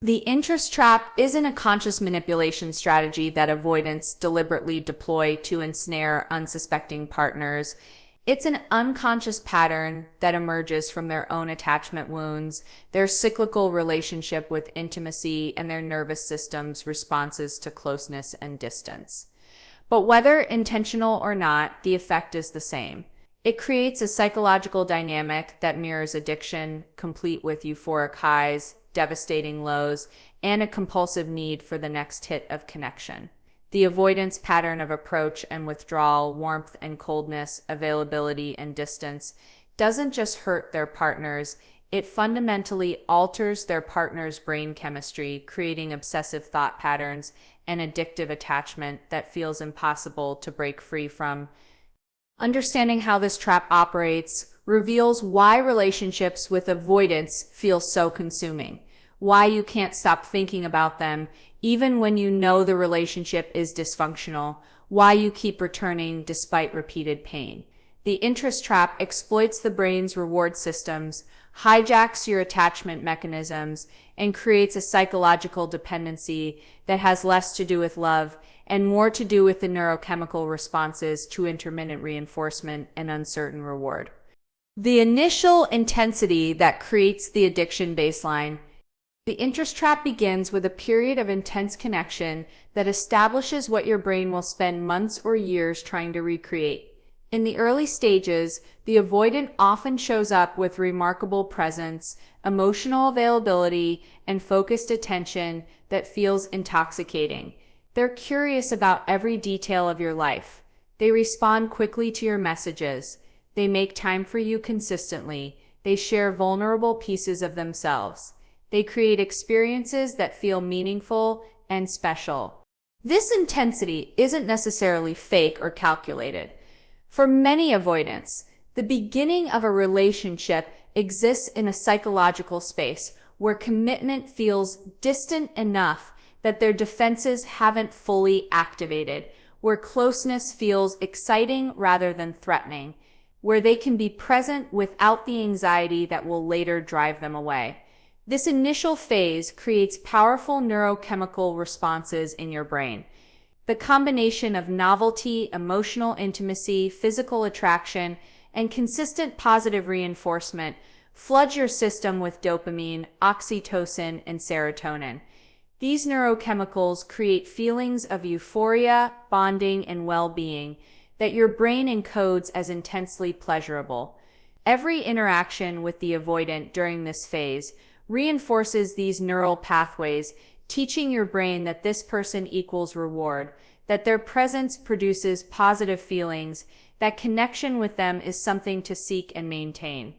The interest trap isn't a conscious manipulation strategy that avoidants deliberately deploy to ensnare unsuspecting partners. It's an unconscious pattern that emerges from their own attachment wounds, their cyclical relationship with intimacy, and their nervous system's responses to closeness and distance. But whether intentional or not, the effect is the same. It creates a psychological dynamic that mirrors addiction, complete with euphoric highs, devastating lows, and a compulsive need for the next hit of connection. The avoidance pattern of approach and withdrawal, warmth and coldness, availability and distance, doesn't just hurt their partners, it fundamentally alters their partner's brain chemistry, creating obsessive thought patterns and addictive attachment that feels impossible to break free from. Understanding how this trap operates reveals why relationships with avoidance feel so consuming, why you can't stop thinking about them even when you know the relationship is dysfunctional, why you keep returning despite repeated pain. The interest trap exploits the brain's reward systems, hijacks your attachment mechanisms, and creates a psychological dependency that has less to do with love and more to do with the neurochemical responses to intermittent reinforcement and uncertain reward. The initial intensity that creates the addiction baseline. The interest trap begins with a period of intense connection that establishes what your brain will spend months or years trying to recreate. In the early stages, the avoidant often shows up with remarkable presence, emotional availability, and focused attention that feels intoxicating. They're curious about every detail of your life. They respond quickly to your messages. They make time for you consistently. They share vulnerable pieces of themselves. They create experiences that feel meaningful and special. This intensity isn't necessarily fake or calculated. For many avoidants, the beginning of a relationship exists in a psychological space where commitment feels distant enough that their defenses haven't fully activated, where closeness feels exciting rather than threatening, where they can be present without the anxiety that will later drive them away. This initial phase creates powerful neurochemical responses in your brain. The combination of novelty, emotional intimacy, physical attraction, and consistent positive reinforcement floods your system with dopamine, oxytocin, and serotonin. These neurochemicals create feelings of euphoria, bonding, and well-being that your brain encodes as intensely pleasurable. Every interaction with the avoidant during this phase reinforces these neural pathways, teaching your brain that this person equals reward, that their presence produces positive feelings, that connection with them is something to seek and maintain.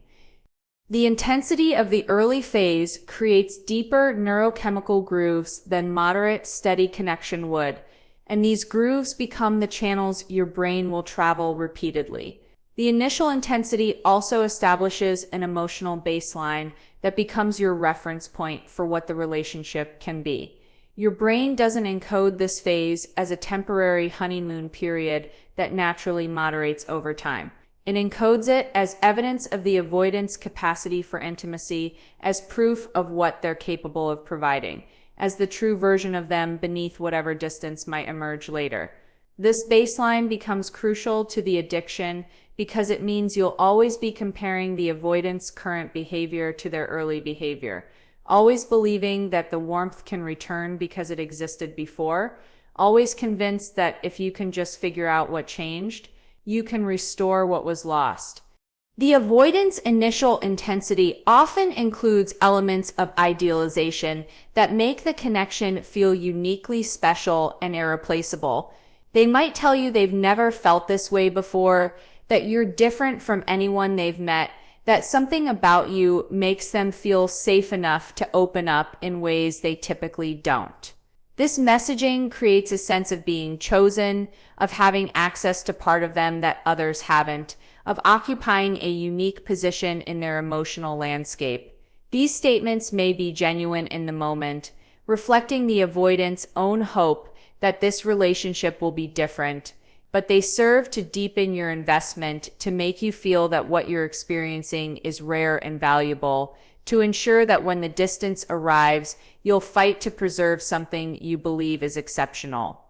The intensity of the early phase creates deeper neurochemical grooves than moderate, steady connection would, and these grooves become the channels your brain will travel repeatedly. The initial intensity also establishes an emotional baseline that becomes your reference point for what the relationship can be. Your brain doesn't encode this phase as a temporary honeymoon period that naturally moderates over time. It encodes it as evidence of the avoidant's capacity for intimacy, as proof of what they're capable of providing, as the true version of them beneath whatever distance might emerge later. This baseline becomes crucial to the addiction because it means you'll always be comparing the avoidant's current behavior to their early behavior, always believing that the warmth can return because it existed before, always convinced that if you can just figure out what changed, you can restore what was lost. The avoidance initial intensity often includes elements of idealization that make the connection feel uniquely special and irreplaceable. They might tell you they've never felt this way before, that you're different from anyone they've met, that something about you makes them feel safe enough to open up in ways they typically don't. This messaging creates a sense of being chosen, of having access to part of them that others haven't, of occupying a unique position in their emotional landscape. These statements may be genuine in the moment, reflecting the avoidant's own hope that this relationship will be different, but they serve to deepen your investment, to make you feel that what you're experiencing is rare and valuable, to ensure that when the distance arrives, you'll fight to preserve something you believe is exceptional.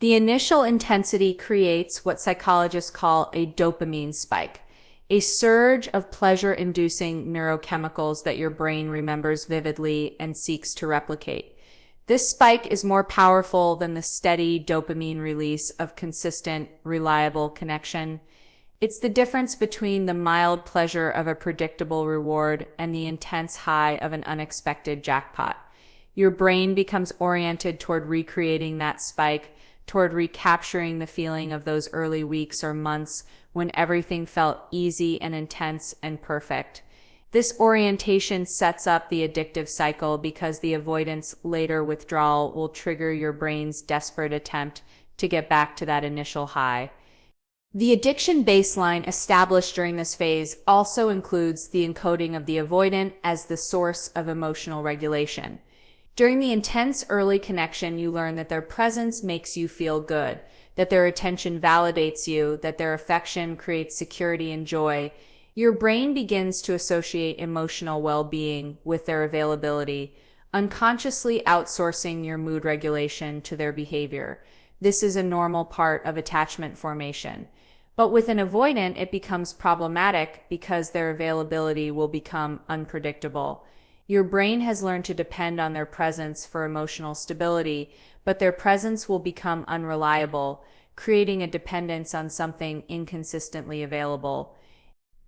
The initial intensity creates what psychologists call a dopamine spike, a surge of pleasure-inducing neurochemicals that your brain remembers vividly and seeks to replicate. This spike is more powerful than the steady dopamine release of consistent, reliable connection. It's the difference between the mild pleasure of a predictable reward and the intense high of an unexpected jackpot. Your brain becomes oriented toward recreating that spike, toward recapturing the feeling of those early weeks or months when everything felt easy and intense and perfect. This orientation sets up the addictive cycle because the avoidance later withdrawal will trigger your brain's desperate attempt to get back to that initial high. The addiction baseline established during this phase also includes the encoding of the avoidant as the source of emotional regulation. During the intense early connection, you learn that their presence makes you feel good, that their attention validates you, that their affection creates security and joy. Your brain begins to associate emotional well-being with their availability, unconsciously outsourcing your mood regulation to their behavior. This is a normal part of attachment formation. But with an avoidant, it becomes problematic because their availability will become unpredictable. Your brain has learned to depend on their presence for emotional stability, but their presence will become unreliable, creating a dependence on something inconsistently available.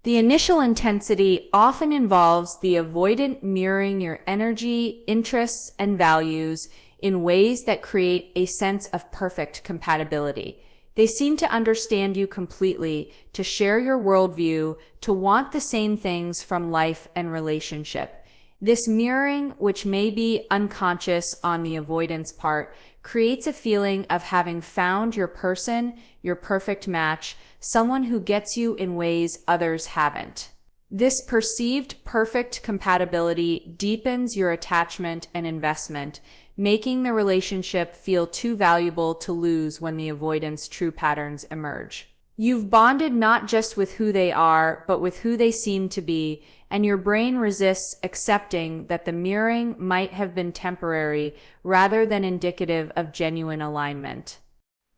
The initial intensity often involves the avoidant mirroring your energy, interests, and values in ways that create a sense of perfect compatibility. They seem to understand you completely, to share your worldview, to want the same things from life and relationship. This mirroring, which may be unconscious on the avoidance part, creates a feeling of having found your person, your perfect match, someone who gets you in ways others haven't. This perceived perfect compatibility deepens your attachment and investment, making the relationship feel too valuable to lose when the avoidance true patterns emerge. You've bonded not just with who they are, but with who they seem to be, and your brain resists accepting that the mirroring might have been temporary rather than indicative of genuine alignment.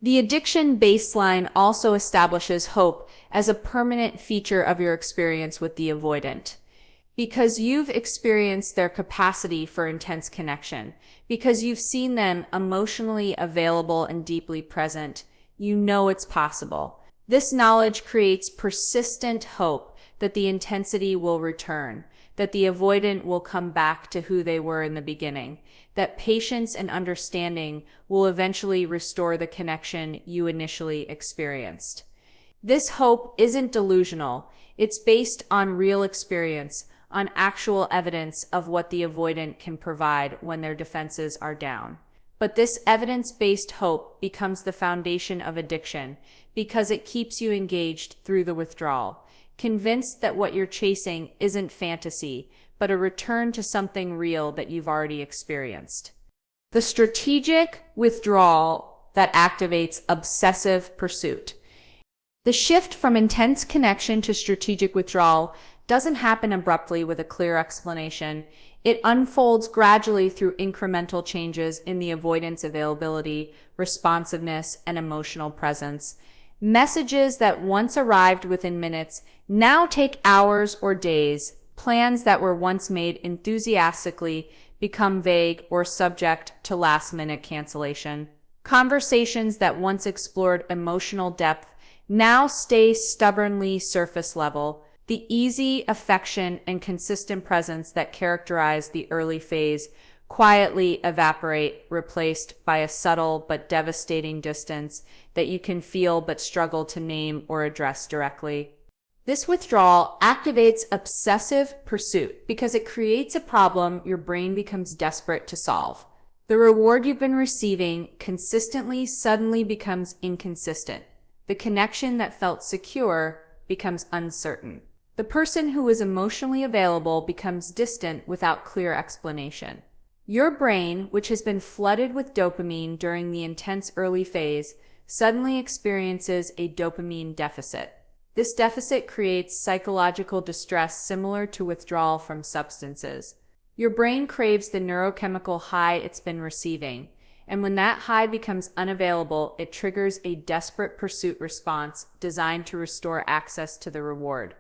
The addiction baseline also establishes hope as a permanent feature of your experience with the avoidant. Because you've experienced their capacity for intense connection, because you've seen them emotionally available and deeply present, you know it's possible. This knowledge creates persistent hope that the intensity will return, that the avoidant will come back to who they were in the beginning, that patience and understanding will eventually restore the connection you initially experienced. This hope isn't delusional. It's based on real experience, on actual evidence of what the avoidant can provide when their defenses are down. But this evidence-based hope becomes the foundation of addiction because it keeps you engaged through the withdrawal, convinced that what you're chasing isn't fantasy, but a return to something real that you've already experienced. The strategic withdrawal that activates obsessive pursuit. The shift from intense connection to strategic withdrawal doesn't happen abruptly with a clear explanation. It unfolds gradually through incremental changes in the avoidance availability, responsiveness, and emotional presence. Messages that once arrived within minutes now take hours or days. Plans that were once made enthusiastically become vague or subject to last-minute cancellation. Conversations that once explored emotional depth now stay stubbornly surface level. The easy affection and consistent presence that characterize the early phase quietly evaporate, replaced by a subtle but devastating distance that you can feel but struggle to name or address directly. This withdrawal activates obsessive pursuit because it creates a problem your brain becomes desperate to solve. The reward you've been receiving consistently suddenly becomes inconsistent. The connection that felt secure becomes uncertain. The person who is emotionally available becomes distant without clear explanation. Your brain, which has been flooded with dopamine during the intense early phase, suddenly experiences a dopamine deficit. This deficit creates psychological distress similar to withdrawal from substances. Your brain craves the neurochemical high it's been receiving, and when that high becomes unavailable, it triggers a desperate pursuit response designed to restore access to the reward.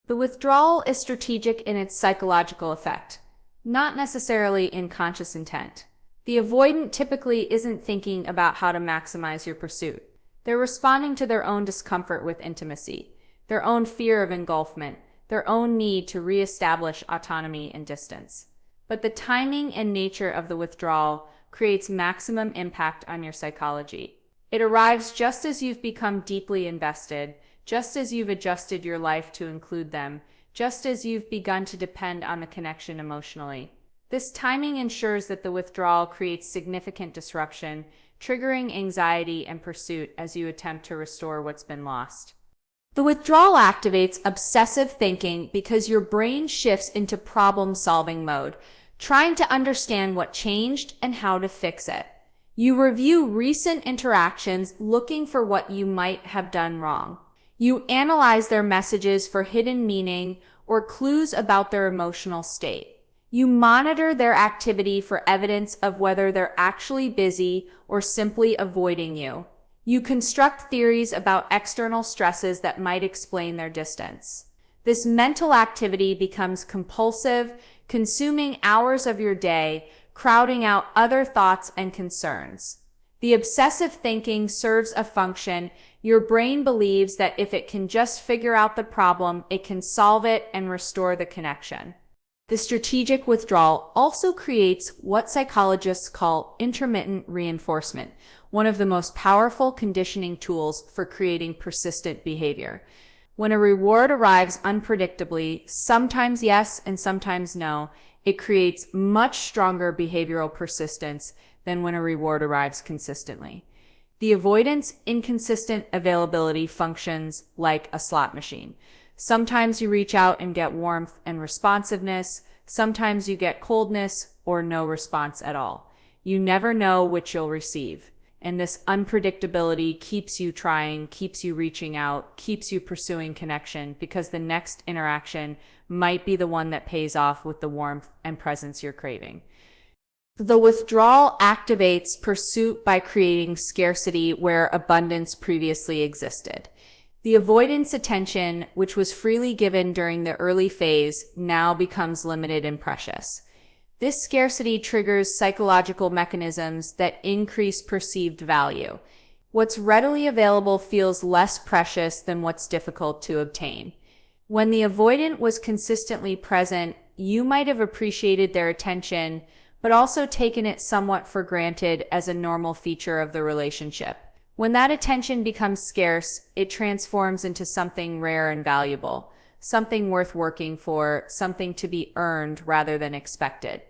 The withdrawal is strategic in its psychological effect, not necessarily in conscious intent. The avoidant typically isn't thinking about how to maximize your pursuit. They're responding to their own discomfort with intimacy, their own fear of engulfment, their own need to reestablish autonomy and distance. But the timing and nature of the withdrawal creates maximum impact on your psychology. It arrives just as you've become deeply invested, just as you've adjusted your life to include them, just as you've begun to depend on the connection emotionally. This timing ensures that the withdrawal creates significant disruption, triggering anxiety and pursuit as you attempt to restore what's been lost. The withdrawal activates obsessive thinking because your brain shifts into problem-solving mode, trying to understand what changed and how to fix it. You review recent interactions looking for what you might have done wrong. You analyze their messages for hidden meaning or clues about their emotional state. You monitor their activity for evidence of whether they're actually busy or simply avoiding you. You construct theories about external stresses that might explain their distance. This mental activity becomes compulsive, consuming hours of your day, crowding out other thoughts and concerns. The obsessive thinking serves a function. Your brain believes that if it can just figure out the problem, it can solve it and restore the connection. The strategic withdrawal also creates what psychologists call intermittent reinforcement, one of the most powerful conditioning tools for creating persistent behavior. When a reward arrives unpredictably, sometimes yes and sometimes no, it creates much stronger behavioral persistence than when a reward arrives consistently. The avoidance inconsistent availability functions like a slot machine. Sometimes you reach out and get warmth and responsiveness. Sometimes you get coldness or no response at all. You never know which you'll receive. And this unpredictability keeps you trying, keeps you reaching out, keeps you pursuing connection because the next interaction might be the one that pays off with the warmth and presence you're craving. The withdrawal activates pursuit by creating scarcity where abundance previously existed. The avoidance attention, which was freely given during the early phase, now becomes limited and precious. This scarcity triggers psychological mechanisms that increase perceived value. What's readily available feels less precious than what's difficult to obtain. When the avoidant was consistently present, you might have appreciated their attention, but also taken it somewhat for granted as a normal feature of the relationship. When that attention becomes scarce, it transforms into something rare and valuable, something worth working for, something to be earned rather than expected.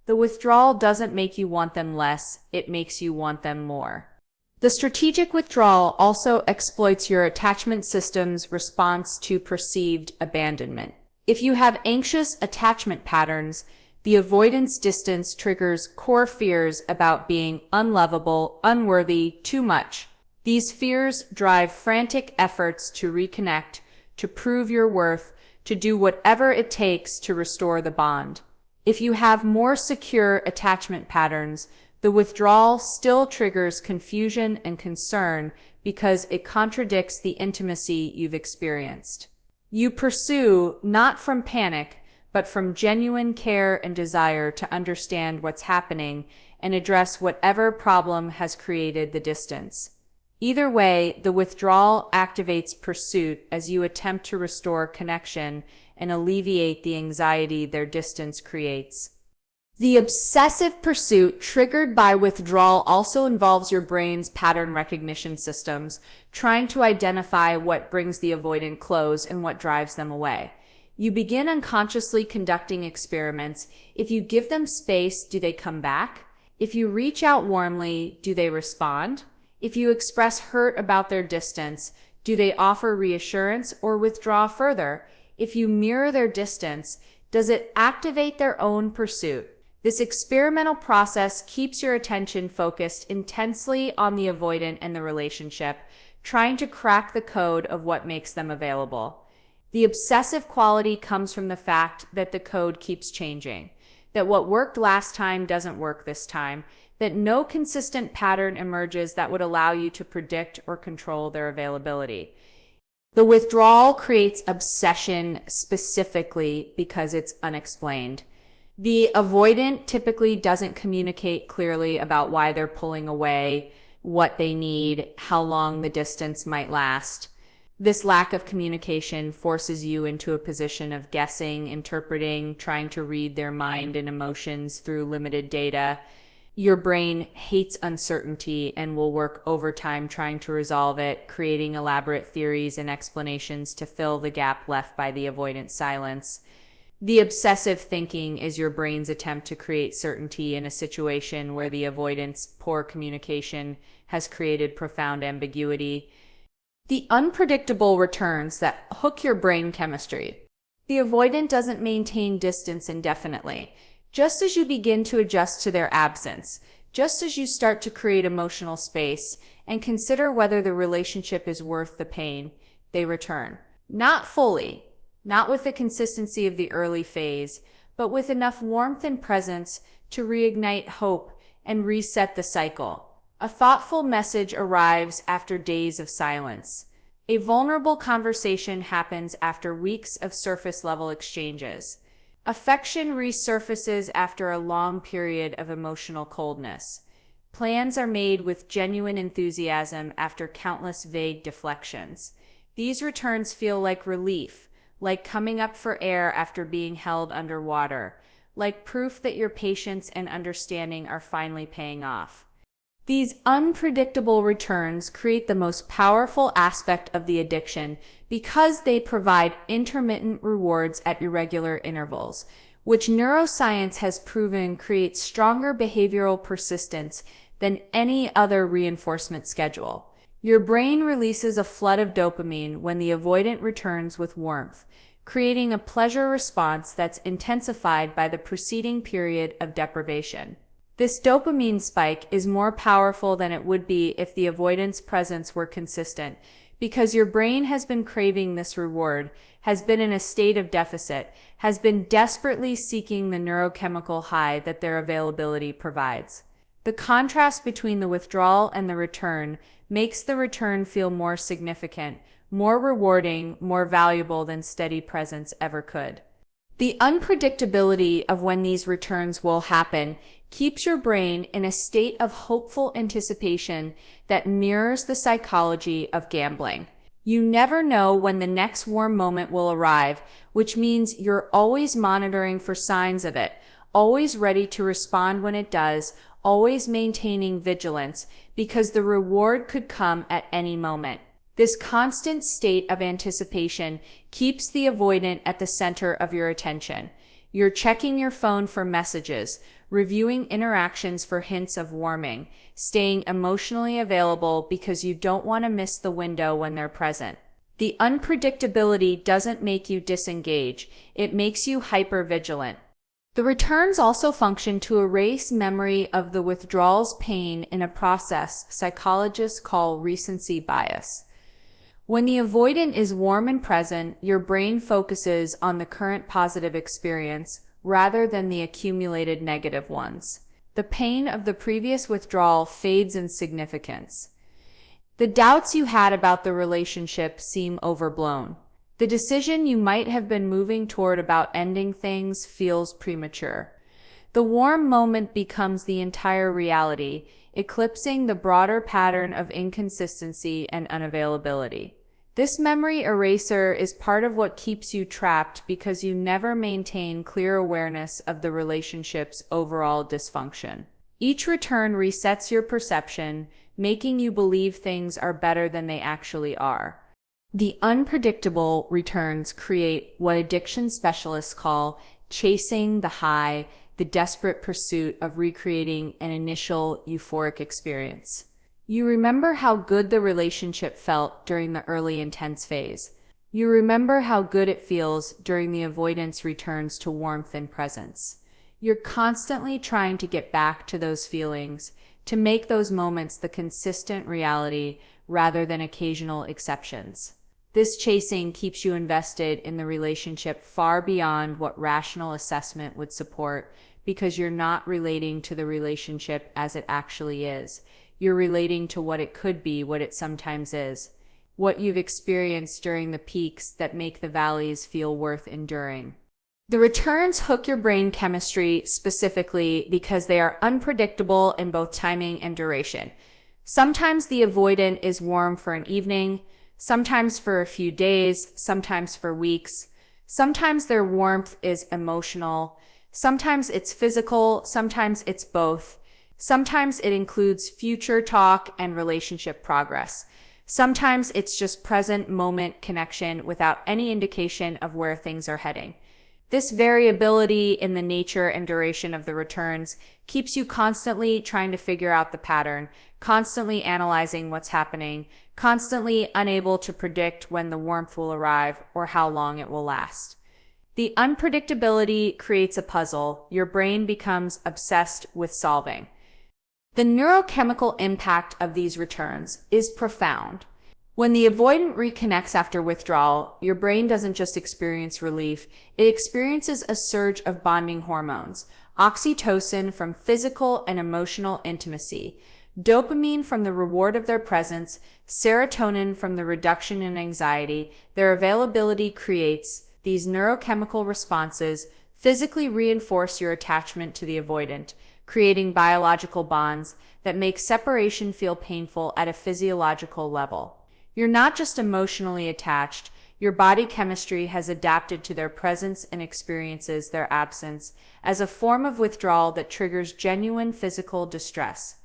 The withdrawal doesn't make you want them less, it makes you want them more. The strategic withdrawal also exploits your attachment system's response to perceived abandonment. If you have anxious attachment patterns, the avoidance distance triggers core fears about being unlovable, unworthy, too much. These fears drive frantic efforts to reconnect, to prove your worth, to do whatever it takes to restore the bond. If you have more secure attachment patterns, the withdrawal still triggers confusion and concern because it contradicts the intimacy you've experienced. You pursue not from panic, but from genuine care and desire to understand what's happening and address whatever problem has created the distance. Either way, the withdrawal activates pursuit as you attempt to restore connection and alleviate the anxiety their distance creates. The obsessive pursuit triggered by withdrawal also involves your brain's pattern recognition systems, trying to identify what brings the avoidant close and what drives them away. You begin unconsciously conducting experiments. If you give them space, do they come back? If you reach out warmly, do they respond? If you express hurt about their distance, do they offer reassurance or withdraw further? If you mirror their distance, does it activate their own pursuit? This experimental process keeps your attention focused intensely on the avoidant and the relationship, trying to crack the code of what makes them available. The obsessive quality comes from the fact that the code keeps changing, that what worked last time doesn't work this time, that no consistent pattern emerges that would allow you to predict or control their availability. The withdrawal creates obsession specifically because it's unexplained. The avoidant typically doesn't communicate clearly about why they're pulling away, what they need, how long the distance might last. This lack of communication forces you into a position of guessing, interpreting, trying to read their mind and emotions through limited data. Your brain hates uncertainty and will work overtime trying to resolve it, creating elaborate theories and explanations to fill the gap left by the avoidant silence. The obsessive thinking is your brain's attempt to create certainty in a situation where the avoidant's poor communication has created profound ambiguity. The unpredictable returns that hook your brain chemistry. The avoidant doesn't maintain distance indefinitely. Just as you begin to adjust to their absence, just as you start to create emotional space and consider whether the relationship is worth the pain, they return. Not fully, not with the consistency of the early phase, but with enough warmth and presence to reignite hope and reset the cycle. A thoughtful message arrives after days of silence. A vulnerable conversation happens after weeks of surface-level exchanges. Affection resurfaces after a long period of emotional coldness. Plans are made with genuine enthusiasm after countless vague deflections. These returns feel like relief, like coming up for air after being held underwater, like proof that your patience and understanding are finally paying off. These unpredictable returns create the most powerful aspect of the addiction because they provide intermittent rewards at irregular intervals, which neuroscience has proven creates stronger behavioral persistence than any other reinforcement schedule. Your brain releases a flood of dopamine when the avoidant returns with warmth, creating a pleasure response that's intensified by the preceding period of deprivation. This dopamine spike is more powerful than it would be if the avoidance presence were consistent, because your brain has been craving this reward, has been in a state of deficit, has been desperately seeking the neurochemical high that their availability provides. The contrast between the withdrawal and the return makes the return feel more significant, more rewarding, more valuable than steady presence ever could. The unpredictability of when these returns will happen keeps your brain in a state of hopeful anticipation that mirrors the psychology of gambling. You never know when the next warm moment will arrive, which means you're always monitoring for signs of it, always ready to respond when it does, always maintaining vigilance, because the reward could come at any moment. This constant state of anticipation keeps the avoidant at the center of your attention. You're checking your phone for messages, reviewing interactions for hints of warming, staying emotionally available because you don't want to miss the window when they're present. The unpredictability doesn't make you disengage, it makes you hyper-vigilant. The returns also function to erase memory of the withdrawal's pain in a process psychologists call recency bias. When the avoidant is warm and present, your brain focuses on the current positive experience rather than the accumulated negative ones. The pain of the previous withdrawal fades in significance. The doubts you had about the relationship seem overblown. The decision you might have been moving toward about ending things feels premature. The warm moment becomes the entire reality, eclipsing the broader pattern of inconsistency and unavailability. This memory eraser is part of what keeps you trapped because you never maintain clear awareness of the relationship's overall dysfunction. Each return resets your perception, making you believe things are better than they actually are. The unpredictable returns create what addiction specialists call chasing the high, the desperate pursuit of recreating an initial euphoric experience. You remember how good the relationship felt during the early intense phase. You remember how good it feels during the avoidance returns to warmth and presence. You're constantly trying to get back to those feelings, to make those moments the consistent reality rather than occasional exceptions. This chasing keeps you invested in the relationship far beyond what rational assessment would support, because you're not relating to the relationship as it actually is. You're relating to what it could be, what it sometimes is, what you've experienced during the peaks that make the valleys feel worth enduring. The returns hook your brain chemistry specifically because they are unpredictable in both timing and duration. Sometimes the avoidant is warm for an evening, sometimes for a few days, sometimes for weeks. Sometimes their warmth is emotional, sometimes it's physical, sometimes it's both. Sometimes it includes future talk and relationship progress. Sometimes it's just present moment connection without any indication of where things are heading. This variability in the nature and duration of the returns keeps you constantly trying to figure out the pattern, constantly analyzing what's happening, constantly unable to predict when the warmth will arrive or how long it will last. The unpredictability creates a puzzle your brain becomes obsessed with solving. The neurochemical impact of these returns is profound. When the avoidant reconnects after withdrawal, your brain doesn't just experience relief, it experiences a surge of bonding hormones: oxytocin from physical and emotional intimacy, dopamine from the reward of their presence, serotonin from the reduction in anxiety. Their availability creates these neurochemical responses physically reinforce your attachment to the avoidant, creating biological bonds that make separation feel painful at a physiological level. You're not just emotionally attached, your body chemistry has adapted to their presence and experiences their absence as a form of withdrawal that triggers genuine physical distress.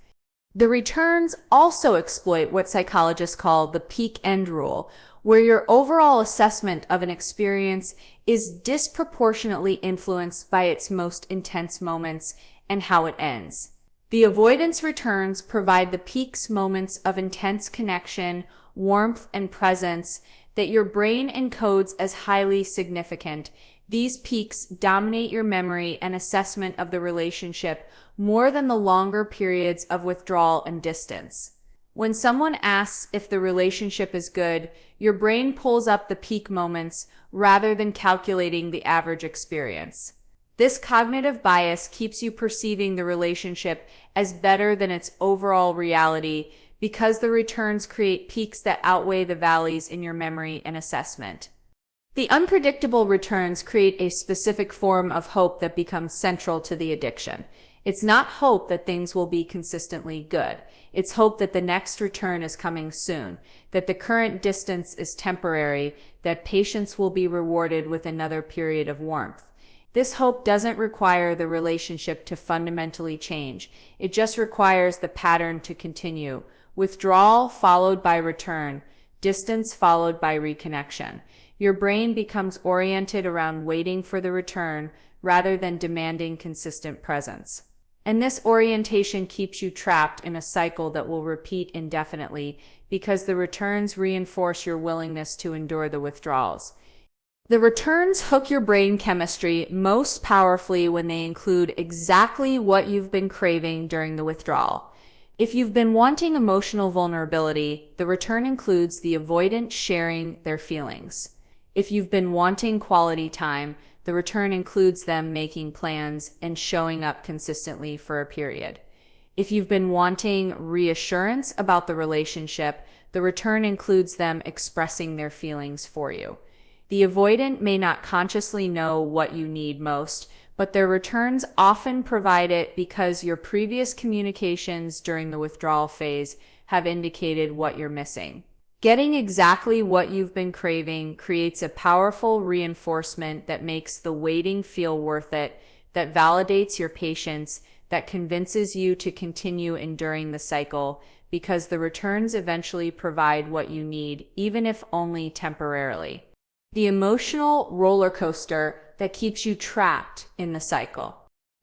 The returns also exploit what psychologists call the peak end rule, where your overall assessment of an experience is disproportionately influenced by its most intense moments and how it ends. The avoidance returns provide the peaks moments of intense connection, warmth, and presence that your brain encodes as highly significant. These peaks dominate your memory and assessment of the relationship more than the longer periods of withdrawal and distance. When someone asks if the relationship is good, your brain pulls up the peak moments rather than calculating the average experience. This cognitive bias keeps you perceiving the relationship as better than its overall reality, because the returns create peaks that outweigh the valleys in your memory and assessment. The unpredictable returns create a specific form of hope that becomes central to the addiction. It's not hope that things will be consistently good. It's hope that the next return is coming soon, that the current distance is temporary, that patience will be rewarded with another period of warmth. This hope doesn't require the relationship to fundamentally change. It just requires the pattern to continue. Withdrawal followed by return, distance followed by reconnection. Your brain becomes oriented around waiting for the return rather than demanding consistent presence. And this orientation keeps you trapped in a cycle that will repeat indefinitely, because the returns reinforce your willingness to endure the withdrawals. The returns hook your brain chemistry most powerfully when they include exactly what you've been craving during the withdrawal. If you've been wanting emotional vulnerability, the return includes the avoidant sharing their feelings. If you've been wanting quality time, the return includes them making plans and showing up consistently for a period. If you've been wanting reassurance about the relationship, the return includes them expressing their feelings for you. The avoidant may not consciously know what you need most, but their returns often provide it because your previous communications during the withdrawal phase have indicated what you're missing. Getting exactly what you've been craving creates a powerful reinforcement that makes the waiting feel worth it, that validates your patience, that convinces you to continue enduring the cycle, because the returns eventually provide what you need, even if only temporarily. The emotional roller coaster that keeps you trapped in the cycle.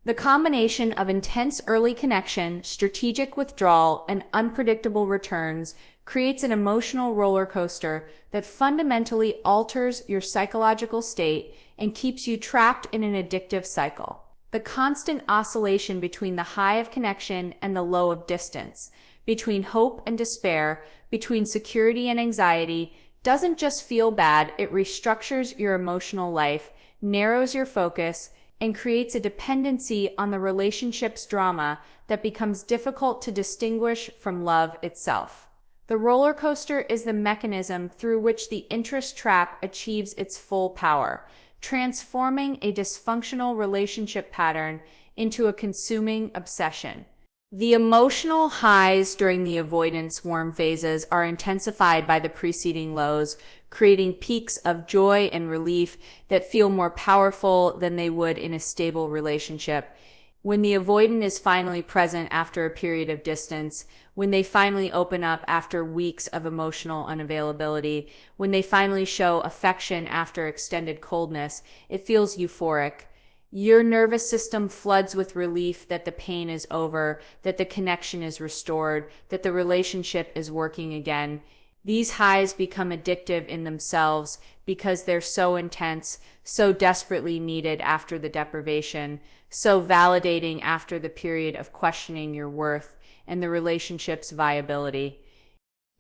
The combination of intense early connection, strategic withdrawal, and unpredictable returns creates an emotional roller coaster that fundamentally alters your psychological state and keeps you trapped in an addictive cycle. The constant oscillation between the high of connection and the low of distance, between hope and despair, between security and anxiety, doesn't just feel bad, it restructures your emotional life, narrows your focus, and creates a dependency on the relationship's drama that becomes difficult to distinguish from love itself. The roller coaster is the mechanism through which the interest trap achieves its full power, transforming a dysfunctional relationship pattern into a consuming obsession. The emotional highs during the avoidance warm phases are intensified by the preceding lows, creating peaks of joy and relief that feel more powerful than they would in a stable relationship. When the avoidant is finally present after a period of distance, when they finally open up after weeks of emotional unavailability, when they finally show affection after extended coldness, it feels euphoric. Your nervous system floods with relief that the pain is over, that the connection is restored, that the relationship is working again. These highs become addictive in themselves because they're so intense, so desperately needed after the deprivation, so validating after the period of questioning your worth and the relationship's viability.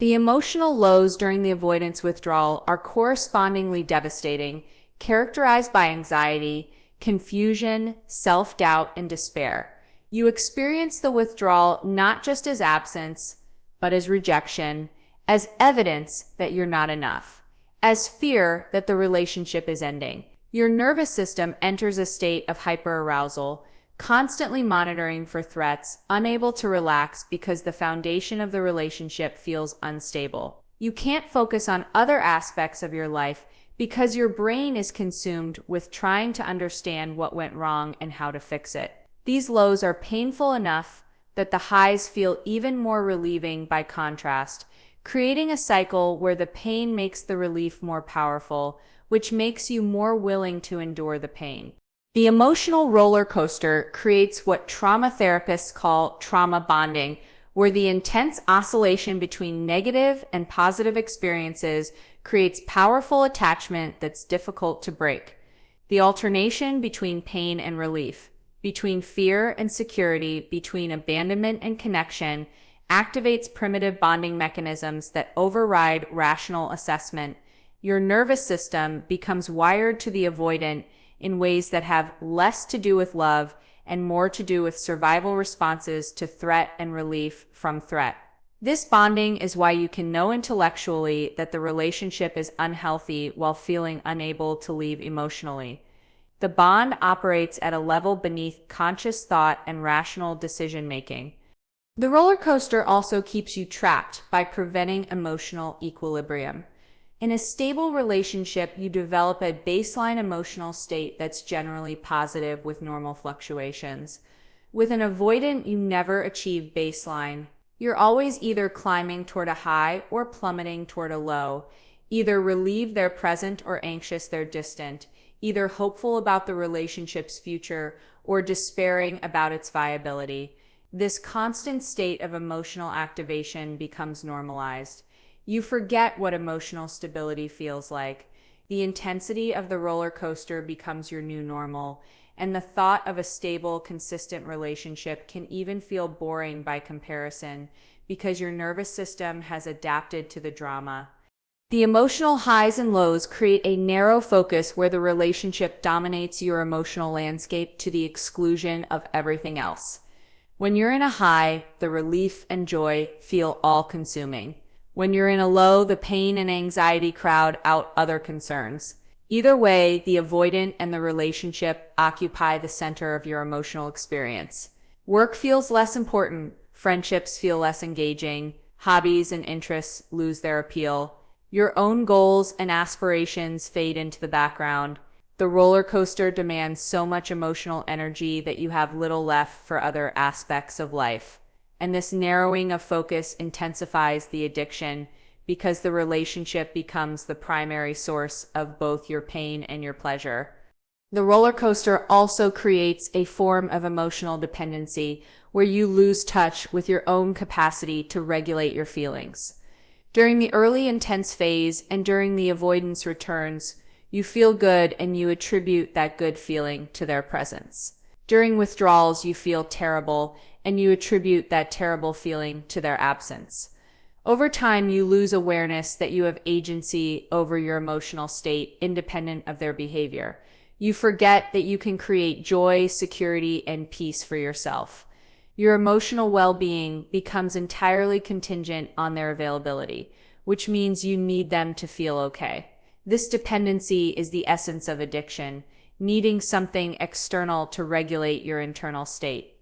The emotional lows during the avoidance withdrawal are correspondingly devastating, characterized by anxiety, confusion, self-doubt, and despair. You experience the withdrawal not just as absence, but as rejection, as evidence that you're not enough, as fear that the relationship is ending. Your nervous system enters a state of hyperarousal, constantly monitoring for threats, unable to relax because the foundation of the relationship feels unstable. You can't focus on other aspects of your life because your brain is consumed with trying to understand what went wrong and how to fix it. These lows are painful enough that the highs feel even more relieving by contrast, creating a cycle where the pain makes the relief more powerful, which makes you more willing to endure the pain. The emotional roller coaster creates what trauma therapists call trauma bonding, where the intense oscillation between negative and positive experiences creates powerful attachment that's difficult to break. The alternation between pain and relief, between fear and security, between abandonment and connection, activates primitive bonding mechanisms that override rational assessment. Your nervous system becomes wired to the avoidant in ways that have less to do with love and more to do with survival responses to threat and relief from threat. This bonding is why you can know intellectually that the relationship is unhealthy while feeling unable to leave emotionally. The bond operates at a level beneath conscious thought and rational decision-making. The roller coaster also keeps you trapped by preventing emotional equilibrium. In a stable relationship, you develop a baseline emotional state that's generally positive with normal fluctuations. With an avoidant, you never achieve baseline. You're always either climbing toward a high or plummeting toward a low, either relieved they're present or anxious they're distant, either hopeful about the relationship's future or despairing about its viability. This constant state of emotional activation becomes normalized. You forget what emotional stability feels like. The intensity of the roller coaster becomes your new normal, and the thought of a stable, consistent relationship can even feel boring by comparison because your nervous system has adapted to the drama. The emotional highs and lows create a narrow focus where the relationship dominates your emotional landscape to the exclusion of everything else. When you're in a high, the relief and joy feel all-consuming. When you're in a low, the pain and anxiety crowd out other concerns. Either way, the avoidant and the relationship occupy the center of your emotional experience. Work feels less important, friendships feel less engaging, hobbies and interests lose their appeal. Your own goals and aspirations fade into the background. The roller coaster demands so much emotional energy that you have little left for other aspects of life. And this narrowing of focus intensifies the addiction because the relationship becomes the primary source of both your pain and your pleasure. The roller coaster also creates a form of emotional dependency where you lose touch with your own capacity to regulate your feelings. During the early intense phase and during the avoidance returns, you feel good and you attribute that good feeling to their presence. During withdrawals, you feel terrible, and you attribute that terrible feeling to their absence. Over time, you lose awareness that you have agency over your emotional state independent of their behavior. You forget that you can create joy, security, and peace for yourself. Your emotional well-being becomes entirely contingent on their availability, which means you need them to feel okay. This dependency is the essence of addiction, needing something external to regulate your internal state.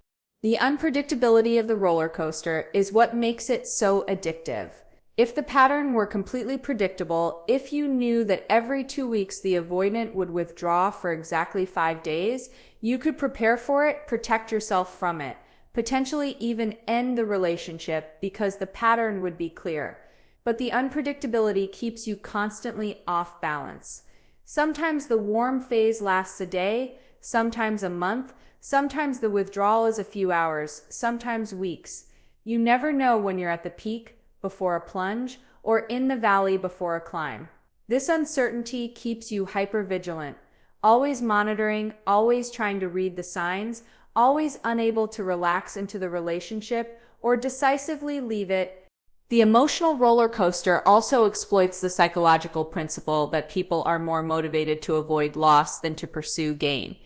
The unpredictability of the roller coaster is what makes it so addictive. If the pattern were completely predictable, if you knew that every 2 weeks the avoidant would withdraw for exactly 5 days, you could prepare for it, protect yourself from it, potentially even end the relationship because the pattern would be clear. But the unpredictability keeps you constantly off balance. Sometimes the warm phase lasts a day, sometimes a month, sometimes the withdrawal is a few hours, sometimes weeks. You never know when you're at the peak, before a plunge, or in the valley before a climb. This uncertainty keeps you hypervigilant, always monitoring, always trying to read the signs, always unable to relax into the relationship or decisively leave it. The emotional roller coaster also exploits the psychological principle that people are more motivated to avoid loss than to pursue gain.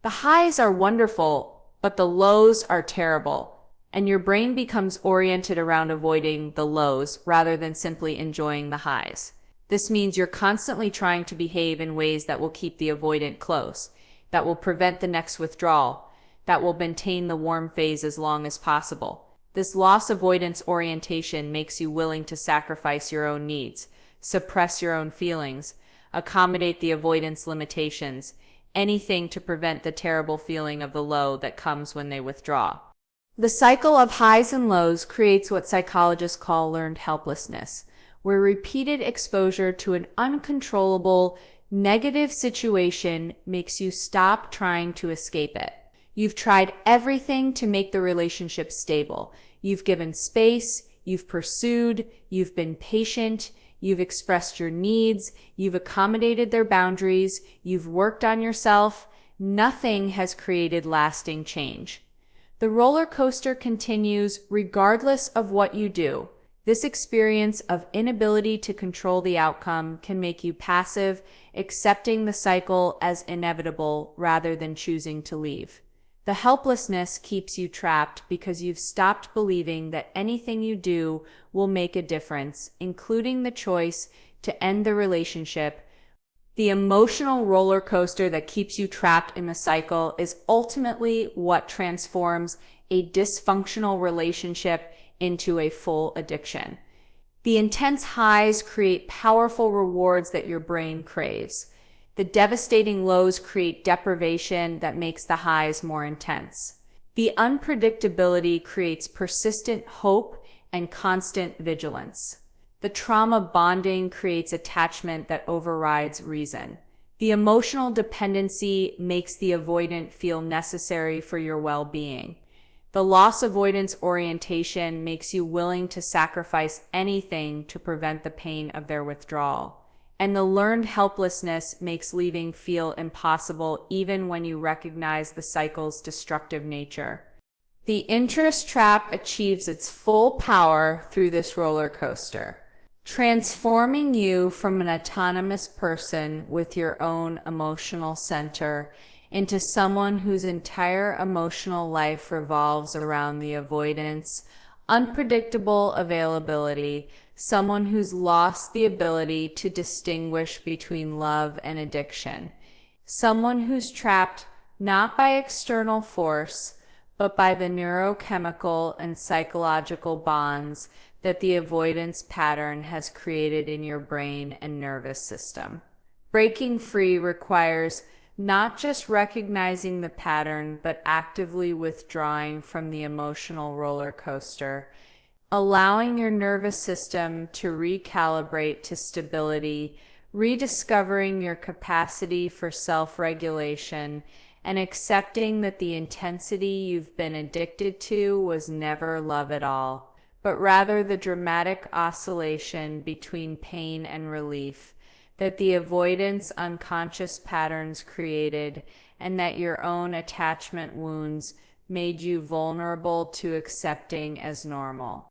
The highs are wonderful, but the lows are terrible, and your brain becomes oriented around avoiding the lows rather than simply enjoying the highs. This means you're constantly trying to behave in ways that will keep the avoidant close, that will prevent the next withdrawal, that will maintain the warm phase as long as possible. This loss avoidance orientation makes you willing to sacrifice your own needs, suppress your own feelings, accommodate the avoidance limitations, anything to prevent the terrible feeling of the low that comes when they withdraw. The cycle of highs and lows creates what psychologists call learned helplessness, where repeated exposure to an uncontrollable, negative situation makes you stop trying to escape it. You've tried everything to make the relationship stable. You've given space, you've pursued, you've been patient, you've expressed your needs, you've accommodated their boundaries, you've worked on yourself. Nothing has created lasting change. The roller coaster continues regardless of what you do. This experience of inability to control the outcome can make you passive, accepting the cycle as inevitable rather than choosing to leave. The helplessness keeps you trapped because you've stopped believing that anything you do will make a difference, including the choice to end the relationship. The emotional roller coaster that keeps you trapped in the cycle is ultimately what transforms a dysfunctional relationship into a full addiction. The intense highs create powerful rewards that your brain craves. The devastating lows create deprivation that makes the highs more intense. The unpredictability creates persistent hope and constant vigilance. The trauma bonding creates attachment that overrides reason. The emotional dependency makes the avoidant feel necessary for your well-being. The loss avoidance orientation makes you willing to sacrifice anything to prevent the pain of their withdrawal. And the learned helplessness makes leaving feel impossible even when you recognize the cycle's destructive nature. The interest trap achieves its full power through this roller coaster, transforming you from an autonomous person with your own emotional center into someone whose entire emotional life revolves around the avoidance, unpredictable availability, someone who's lost the ability to distinguish between love and addiction, someone who's trapped not by external force, but by the neurochemical and psychological bonds that the avoidance pattern has created in your brain and nervous system. Breaking free requires not just recognizing the pattern, but actively withdrawing from the emotional roller coaster, allowing your nervous system to recalibrate to stability, rediscovering your capacity for self-regulation, and accepting that the intensity you've been addicted to was never love at all, but rather the dramatic oscillation between pain and relief, that the avoidance unconscious patterns created, and that your own attachment wounds made you vulnerable to accepting as normal.